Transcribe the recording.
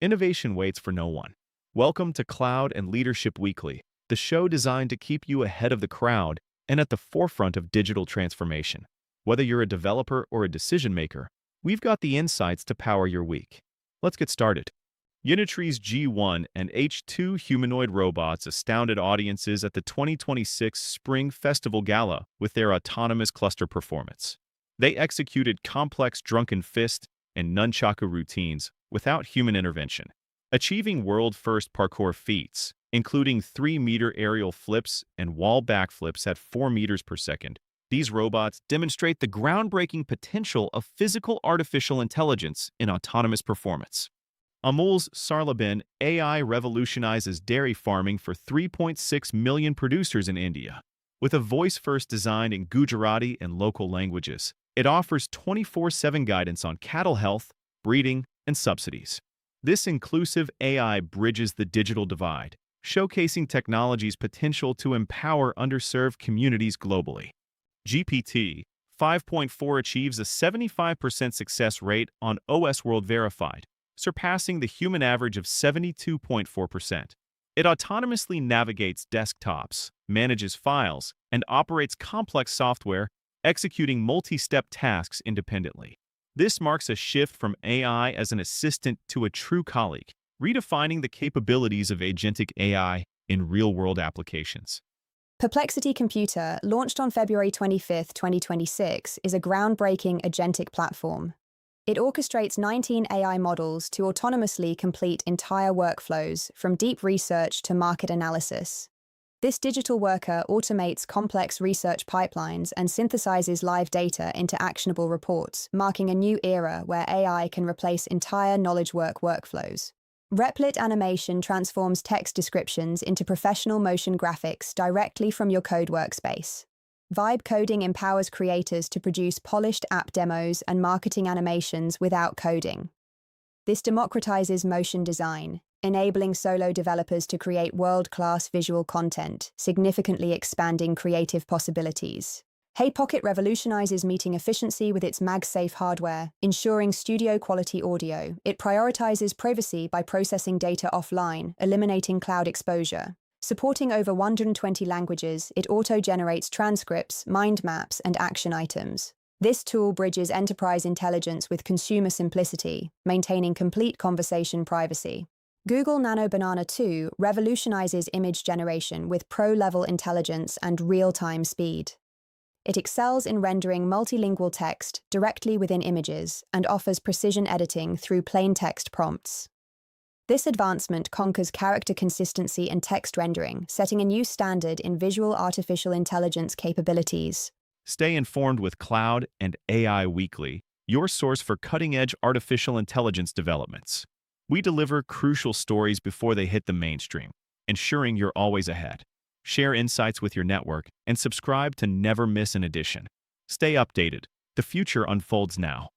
Innovation waits for no one. Welcome to Cloud and Leadership Weekly, the show designed to keep you ahead of the crowd and at the forefront of digital transformation. Whether you're a developer or a decision maker, we've got the insights to power your week. Let's get started. Unitree's G1 and H2 humanoid robots astounded audiences at the 2026 Spring Festival Gala with their autonomous cluster performance. They executed complex drunken fist and nunchaku routines without human intervention, achieving world-first parkour feats, including 3-meter aerial flips and wall backflips at 4 meters per second. These robots demonstrate the groundbreaking potential of physical artificial intelligence in autonomous performance. Amul's Sarlabin AI revolutionizes dairy farming for 3.6 million producers in India. With a voice-first design in Gujarati and local languages, it offers 24/7 guidance on cattle health, breeding, and subsidies. This inclusive AI bridges the digital divide, showcasing technology's potential to empower underserved communities globally. GPT 5.4 achieves a 75% success rate on OS World Verified, surpassing the human average of 72.4%. It autonomously navigates desktops, manages files, and operates complex software, executing multi-step tasks independently. This marks a shift from AI as an assistant to a true colleague, redefining the capabilities of agentic AI in real-world applications. Perplexity Computer, launched on February 25, 2026, is a groundbreaking agentic platform. It orchestrates 19 AI models to autonomously complete entire workflows, from deep research to market analysis. This digital worker automates complex research pipelines and synthesizes live data into actionable reports, marking a new era where AI can replace entire knowledge work workflows. Replit Animation transforms text descriptions into professional motion graphics directly from your code workspace. Vibe coding empowers creators to produce polished app demos and marketing animations without coding. This democratizes motion design, enabling solo developers to create world-class visual content, significantly expanding creative possibilities. Hey Pocket revolutionizes meeting efficiency with its MagSafe hardware, ensuring studio-quality audio. It prioritizes privacy by processing data offline, eliminating cloud exposure. Supporting over 120 languages, it auto-generates transcripts, mind maps, and action items. This tool bridges enterprise intelligence with consumer simplicity, maintaining complete conversation privacy. Google Nano Banana 2 revolutionizes image generation with pro-level intelligence and real-time speed. It excels in rendering multilingual text directly within images and offers precision editing through plain text prompts. This advancement conquers character consistency and text rendering, setting a new standard in visual artificial intelligence capabilities. Stay informed with Cloud and AI Weekly, your source for cutting-edge artificial intelligence developments. We deliver crucial stories before they hit the mainstream, ensuring you're always ahead. Share insights with your network and subscribe to never miss an edition. Stay updated. The future unfolds now.